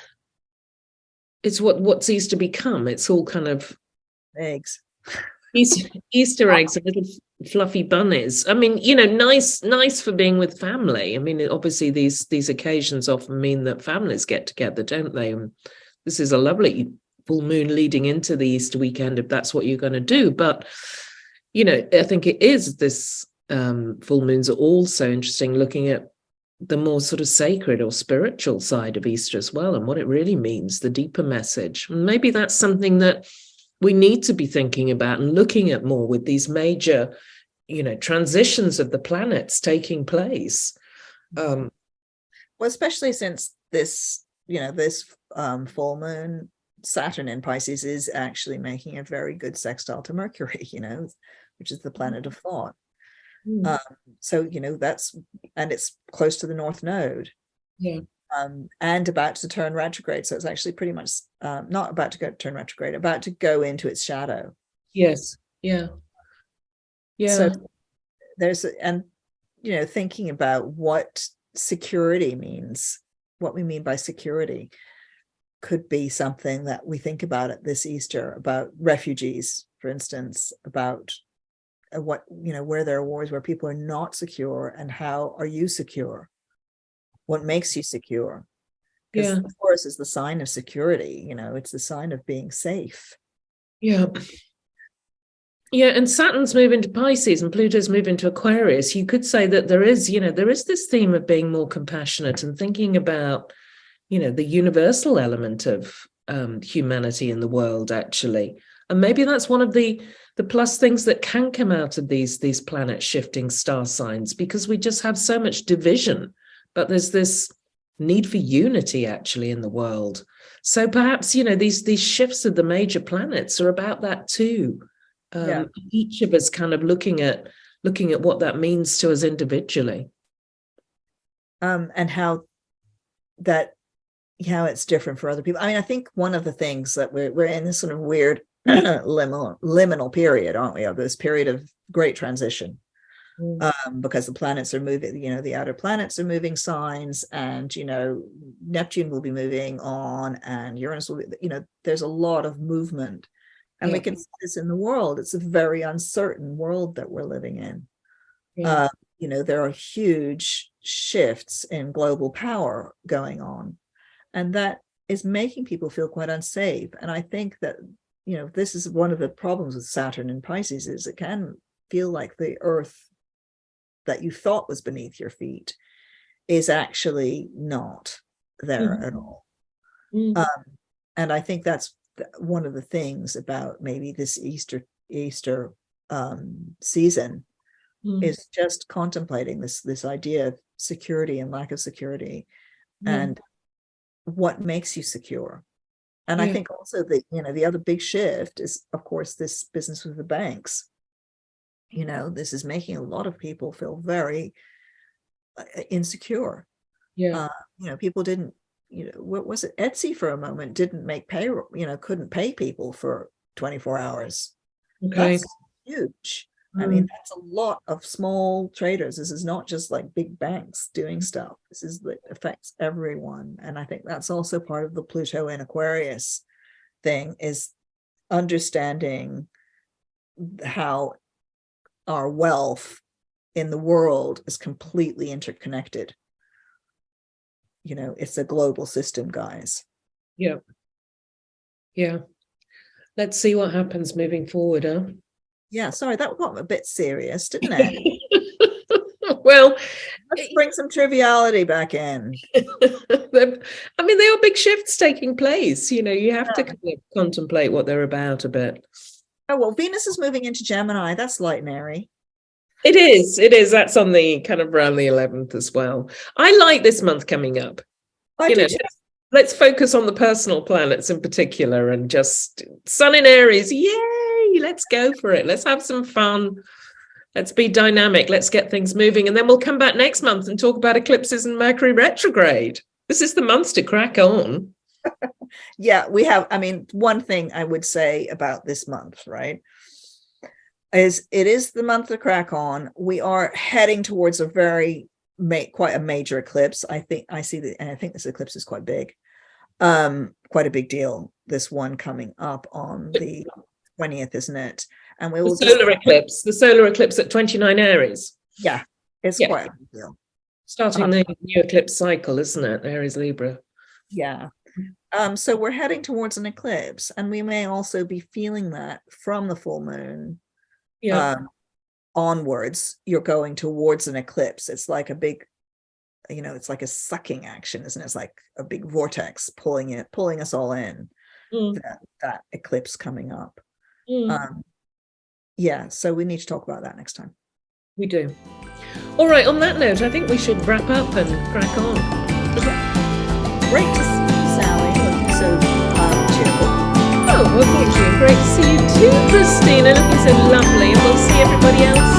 what's Easter become. It's all kind of
eggs.
Easter eggs and little fluffy bunnies. I mean, nice for being with family. I mean, obviously these occasions often mean that families get together, don't they? And this is a lovely full moon leading into the Easter weekend, if that's what you're going to do. But I think it is this full moons are also interesting, looking at the more sort of sacred or spiritual side of Easter as well, and what it really means, the deeper message. And maybe that's something that we need to be thinking about and looking at more with these major, transitions of the planets taking place.
Well, especially since this full moon, Saturn in Pisces is actually making a very good sextile to Mercury, which is the planet of thought.
Mm.
So and it's close to the North Node,
Yeah.
and about to turn retrograde. So it's actually pretty much not about to turn retrograde, about to go into its shadow.
Yes. Yeah.
So
Yeah.
thinking about what security means, what we mean by security, could be something that we think about at this Easter, about refugees, for instance, about where there are wars, where people are not secure, and how are you secure? What makes you secure? Because
Yeah.
the Taurus is the sign of security, it's the sign of being safe.
Yeah. Yeah, and Saturn's moving to Pisces and Pluto's moving to Aquarius. You could say that there is this theme of being more compassionate and thinking about, the universal element of humanity in the world, actually. And maybe that's one of the plus things that can come out of these planet shifting star signs, because we just have so much division, but there's this need for unity actually in the world. So perhaps, these shifts of the major planets are about that too.
Yeah.
Each of us kind of looking at what that means to us individually.
And how it's different for other people. I mean, I think one of the things that we're in this sort of weird liminal period, aren't we, of this period of great transition, because the planets are moving, the outer planets are moving signs, and Neptune will be moving on, and Uranus will be, there's a lot of movement. And we can see this in the world. It's a very uncertain world that we're living in.
Yeah.
There are huge shifts in global power going on, and that is making people feel quite unsafe. And I think that, this is one of the problems with Saturn in Pisces, is it can feel like the earth that you thought was beneath your feet is actually not there at all. And I think that's one of the things about maybe this Easter season, is just contemplating this idea of security and lack of security, and what makes you secure. And I think also that, the other big shift is, of course, this business with the banks. This is making a lot of people feel very insecure.
Yeah.
People didn't, what was it? Etsy for a moment didn't make payroll, couldn't pay people for 24 hours.
Okay.
That's huge. I mean, that's a lot of small traders. This is not just like big banks doing stuff. This is that affects everyone. And I think that's also part of the Pluto in Aquarius thing, is understanding how our wealth in the world is completely interconnected. It's a global system, guys.
Yeah. Yeah. Let's see what happens moving forward, huh?
Yeah, sorry, that got a bit serious, didn't it?
Well,
let's bring some triviality back in.
I mean, there are big shifts taking place. You have to kind of contemplate what they're about a bit.
Oh, well, Venus is moving into Gemini. That's light and airy.
It is. That's on the kind of around the 11th as well. I like this month coming up.
I do too.
Let's focus on the personal planets in particular, and just Sun in Aries. Yay! Let's go for it. Let's have some fun. Let's be dynamic. Let's get things moving. And then we'll come back next month and talk about eclipses and Mercury retrograde. This is the month to crack on.
Yeah, we have. I mean, one thing I would say about this month, right, is it is the month to crack on. We are heading towards a quite a major eclipse. I think this eclipse is quite big, quite a big deal. This one coming up on the 20th, isn't it? And we will
the solar eclipse at 29 Aries.
Yeah, it's quite a big deal.
Starting the new eclipse cycle, isn't it? Aries Libra.
Yeah. So we're heading towards an eclipse, and we may also be feeling that from the full moon. Yeah. Onwards, you're going towards an eclipse. It's like a big, it's like a sucking action, isn't it? It's like a big vortex pulling us all in. That eclipse coming up. Yeah, so we need to talk about that next time.
We do. All right, on that note, I think we should wrap up and crack on.
Great to see you, Sally. Looking so cheerful.
Oh, well, thank you. Great to see you too, Christina. Looking so lovely. And we'll see everybody else